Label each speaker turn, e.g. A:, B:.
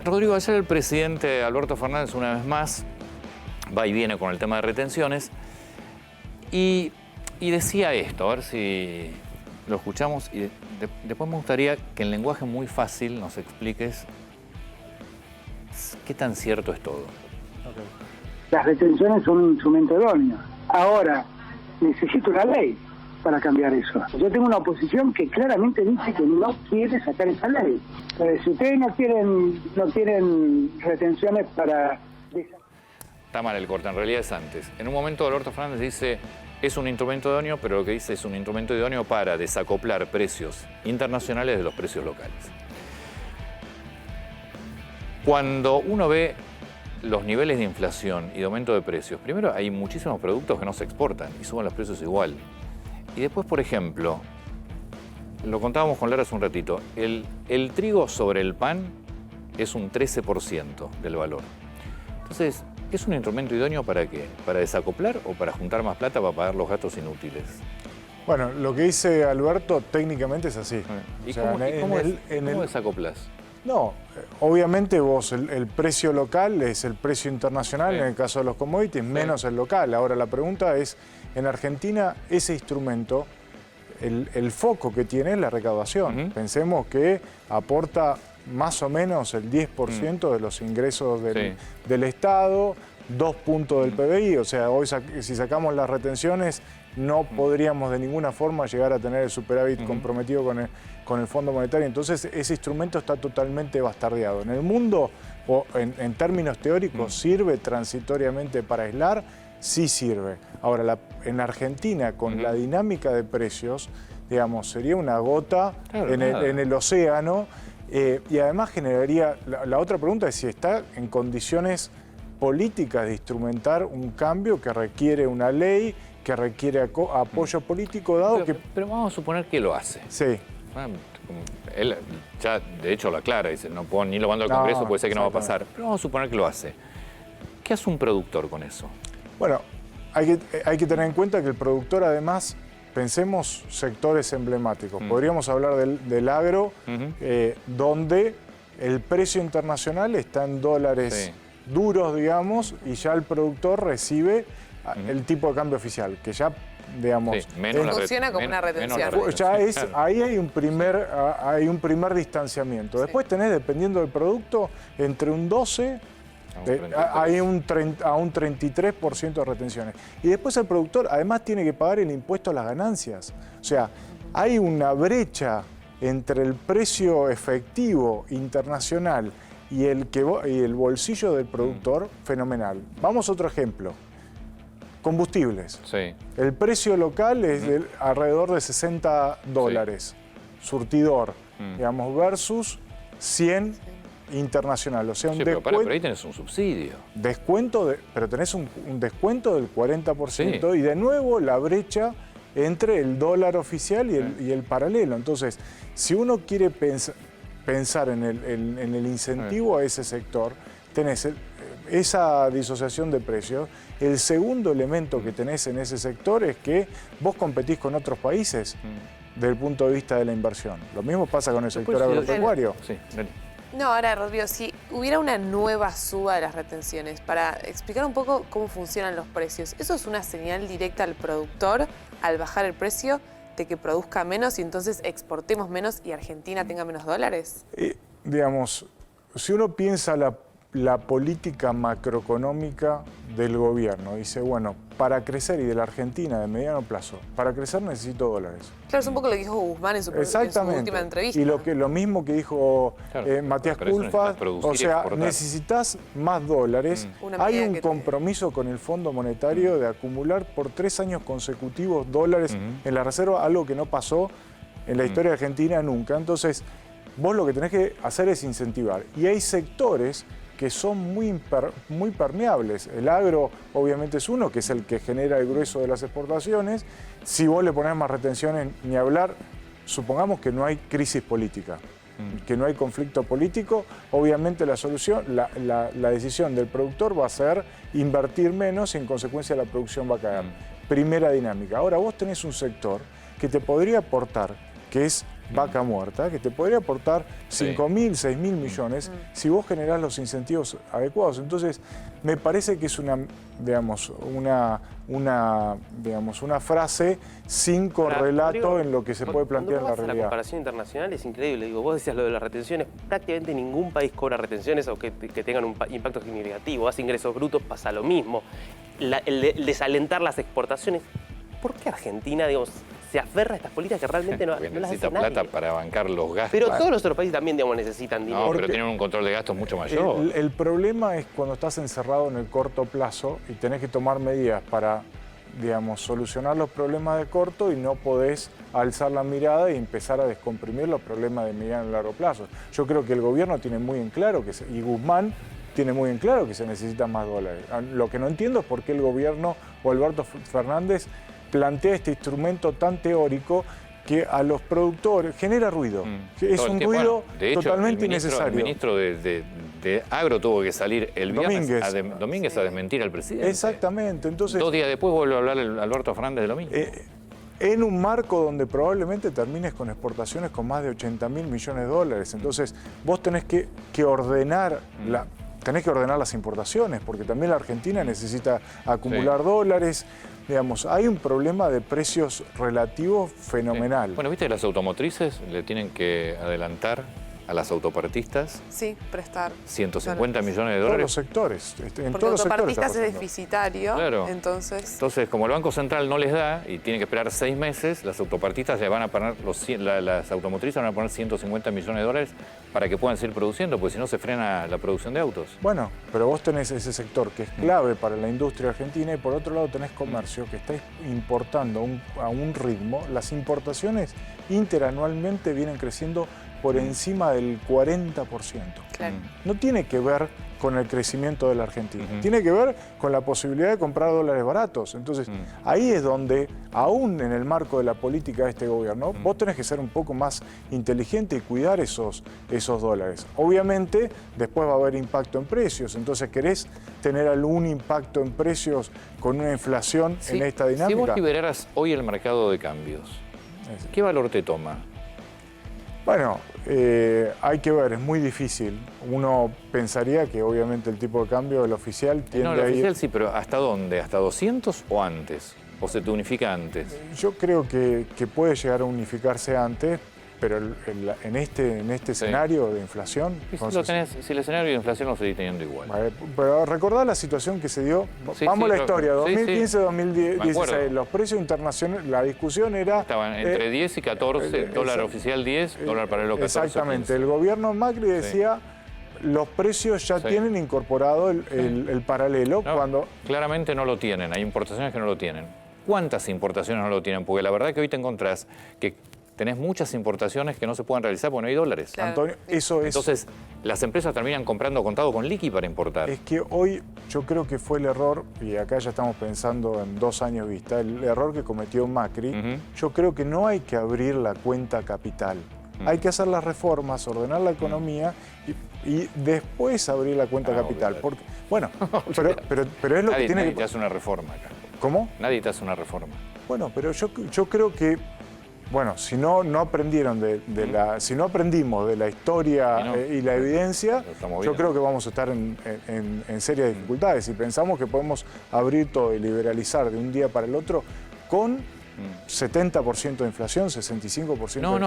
A: Rodrigo, ayer el presidente Alberto Fernández una vez más va y viene con el tema de retenciones y decía esto, a ver si lo escuchamos y después me gustaría que en lenguaje muy fácil nos expliques qué tan cierto es todo.
B: Okay. Las retenciones son un instrumento idóneo. Ahora, necesito una ley para cambiar eso. Yo tengo una oposición que claramente dice que no quiere sacar esa ley. Entonces, si ustedes no quieren retenciones para...
A: Está mal el corte, en realidad es antes. En un momento Alberto Fernández dice, es un instrumento idóneo, pero lo que dice es un instrumento idóneo para desacoplar precios internacionales de los precios locales. Cuando uno ve los niveles de inflación y de aumento de precios, primero hay muchísimos productos que no se exportan y suben los precios igual. Y después, por ejemplo, lo contábamos con Lara hace un ratito, el trigo sobre el pan es un 13% del valor. Entonces, ¿es un instrumento idóneo para qué? ¿Para desacoplar o para juntar más plata para pagar los gastos inútiles?
C: Bueno, lo que dice Alberto técnicamente es así.
A: ¿Y cómo desacoplas?
C: No, obviamente vos, el precio local es el precio internacional, sí, en el caso de los commodities, sí, menos el local. Ahora la pregunta es, en Argentina ese instrumento, el foco que tiene es la recaudación. Pensemos que aporta más o menos el 10% de los ingresos del Estado, 2 puntos del PBI, o sea, hoy si sacamos las retenciones no podríamos de ninguna forma llegar a tener el superávit comprometido con el Fondo Monetario. Entonces ese instrumento está totalmente bastardeado. En el mundo, o en términos teóricos, ¿sirve transitoriamente para aislar? Sí sirve. Ahora, en Argentina, con la dinámica de precios, digamos, sería una gota en el océano, y además generaría... La otra pregunta es si está en condiciones políticas de instrumentar un cambio que requiere una ley, que requiere apoyo político, dado
A: pero vamos a suponer que lo hace.
C: Sí.
A: Él ya, de hecho, lo aclara, dice, no puedo ni lo mando al Congreso, puede ser que no va a pasar. Pero vamos a suponer que lo hace. ¿Qué hace un productor con eso?
C: Bueno, hay que tener en cuenta que el productor, además, pensemos sectores emblemáticos. Podríamos hablar del agro, donde el precio internacional está en dólares duros, digamos, y ya el productor recibe el tipo de cambio oficial, que ya, digamos...
D: funciona como una retención.
C: Ya ahí hay un primer distanciamiento. Después tenés, dependiendo del producto, entre un 12... hay a un 33% de retenciones. Y después el productor además tiene que pagar el impuesto a las ganancias. O sea, hay una brecha entre el precio efectivo internacional y el bolsillo del productor fenomenal. Vamos a otro ejemplo. Combustibles.
A: Sí.
C: El precio local es alrededor de $60. Sí. Surtidor, digamos, versus 100 internacional, o sea, un descuento.
A: Pero ahí tenés un subsidio.
C: Pero tenés un descuento del 40% y de nuevo la brecha entre el dólar oficial y el paralelo. Entonces, si uno quiere pensar en el incentivo a ese sector, tenés esa disociación de precios. El segundo elemento que tenés en ese sector es que vos competís con otros países desde el punto de vista de la inversión. Lo mismo pasa con el sector agropecuario.
A: Sí,
D: no, ahora, Rodrigo, si hubiera una nueva suba de las retenciones, para explicar un poco cómo funcionan los precios, ¿eso es una señal directa al productor al bajar el precio de que produzca menos y entonces exportemos menos y Argentina tenga menos dólares?
C: Digamos, si uno piensa la política macroeconómica del gobierno, dice, bueno, para crecer, y de la Argentina de mediano plazo, para crecer necesito dólares.
D: Claro, es un poco lo que dijo Guzmán en su última entrevista.
C: Y lo mismo que dijo Matías Culfas, o sea, necesitas más dólares. Hay un compromiso con el Fondo Monetario de acumular por 3 años consecutivos dólares en la reserva, algo que no pasó en la historia argentina nunca. Entonces, vos lo que tenés que hacer es incentivar. Y hay sectores que son muy permeables. El agro obviamente es uno, que es el que genera el grueso de las exportaciones. Si vos le ponés más retenciones, ni hablar, supongamos que no hay crisis política, que no hay conflicto político, obviamente la solución, la decisión del productor va a ser invertir menos y en consecuencia la producción va a caer. Primera dinámica. Ahora vos tenés un sector que te podría aportar, que es vaca muerta, que te podría aportar 5.000, 6.000 millones si vos generás los incentivos adecuados. Entonces, me parece que es una frase sin correlato en lo que se puede plantear en la realidad.
E: La comparación internacional es increíble. Digo, vos decías lo de las retenciones, prácticamente ningún país cobra retenciones o que tengan un impacto significativo. Hace ingresos brutos, pasa lo mismo. El desalentar las exportaciones. ¿Por qué Argentina, digamos, se aferra a estas políticas que realmente no las hace
A: necesita
E: nadie?
A: plata para bancar los gastos.
E: Pero todos los otros países también, digamos, necesitan dinero.
A: No, pero tienen un control de gastos mucho mayor.
C: El problema es cuando estás encerrado en el corto plazo y tenés que tomar medidas para, digamos, solucionar los problemas de corto y no podés alzar la mirada y empezar a descomprimir los problemas de mediano y largo plazo. Yo creo que el gobierno tiene muy en claro, y Guzmán tiene muy en claro que se necesitan más dólares. Lo que no entiendo es por qué el gobierno o Alberto Fernández plantea este instrumento tan teórico que a los productores genera ruido. Es un ruido totalmente innecesario.
A: El ministro de Agro tuvo que salir el viernes Domínguez a desmentir al presidente.
C: Exactamente. Entonces,
A: 2 días después vuelve a hablar Alberto Fernández de lo mismo.
C: En un marco donde probablemente termines con exportaciones con más de 80.000 millones de dólares. Entonces, vos tenés que ordenar tenés que ordenar las importaciones, porque también la Argentina necesita acumular dólares. Digamos, hay un problema de precios relativos fenomenal.
A: Bueno, viste que las automotrices le tienen que adelantar a las autopartistas.
D: Sí, prestar.
A: 150 millones de
C: En todos
A: dólares.
C: los sectores. En
D: Porque
C: todos los sectores
D: autopartistas
C: está
D: es
C: pasando.
D: deficitario,
A: Claro.
D: entonces
A: Como el Banco Central no les da y tienen que esperar 6 meses, las autopartistas le van a poner, las automotrices van a poner 150 millones de dólares para que puedan seguir produciendo, porque si no se frena la producción de autos.
C: Bueno, pero vos tenés ese sector que es clave para la industria argentina y por otro lado tenés comercio que está importando a un ritmo. Las importaciones interanualmente vienen creciendo por encima del 40%.
D: claro.
C: No tiene que ver con el crecimiento de la Argentina, tiene que ver con la posibilidad de comprar dólares baratos. Entonces, ahí es donde, aún en el marco de la política de este gobierno, vos tenés que ser un poco más inteligente y cuidar esos dólares. Obviamente, después va a haber impacto en precios, entonces querés tener algún impacto en precios con una inflación en esta dinámica.
A: Si vos liberaras hoy el mercado de cambios, ¿qué valor te toma?
C: Bueno, hay que ver, es muy difícil. Uno pensaría que obviamente el tipo de cambio del oficial tiende
A: No, el
C: a ir...
A: oficial sí, pero ¿hasta dónde? ¿Hasta 200 o antes? ¿O se te unifica antes?
C: Yo creo que puede llegar a unificarse antes, pero en este escenario de inflación...
A: Y si el escenario de inflación lo seguís teniendo igual.
C: Pero recordá la situación que se dio,
A: Sí,
C: vamos
A: sí,
C: a la historia,
A: sí,
C: 2015-2016,
A: acuerdo.
C: los precios internacionales, la discusión era...
A: Estaban entre 10 y 14, dólar oficial 10, dólar paralelo 14.
C: Exactamente,
A: 15.
C: el gobierno Macri decía... Los precios ya tienen incorporado el paralelo cuando...
A: Claramente no lo tienen, hay importaciones que no lo tienen. ¿Cuántas importaciones no lo tienen? Porque la verdad que hoy te encontrás que tenés muchas importaciones que no se pueden realizar porque no hay dólares.
D: Claro.
C: Antonio, eso es...
A: Entonces, las empresas terminan comprando contado con liqui para importar.
C: Es que hoy yo creo que fue el error, y acá ya estamos pensando en 2 años vista, el error que cometió Macri. Yo creo que no hay que abrir la cuenta capital. Hay que hacer las reformas, ordenar la economía y después abrir la cuenta capital.
A: olvidate.
C: Porque, bueno, pero es lo que tiene
A: Nadie
C: que...
A: te hace una reforma acá.
C: ¿Cómo?
A: Nadie te hace una reforma.
C: Bueno, pero yo creo que, bueno, si no aprendieron si no aprendimos de la historia y la evidencia,
A: Lo estamos
C: yo
A: viendo.
C: creo que vamos a estar en serias dificultades. Si pensamos que podemos abrir todo y liberalizar de un día para el otro con 70% de inflación, 65% de
A: No,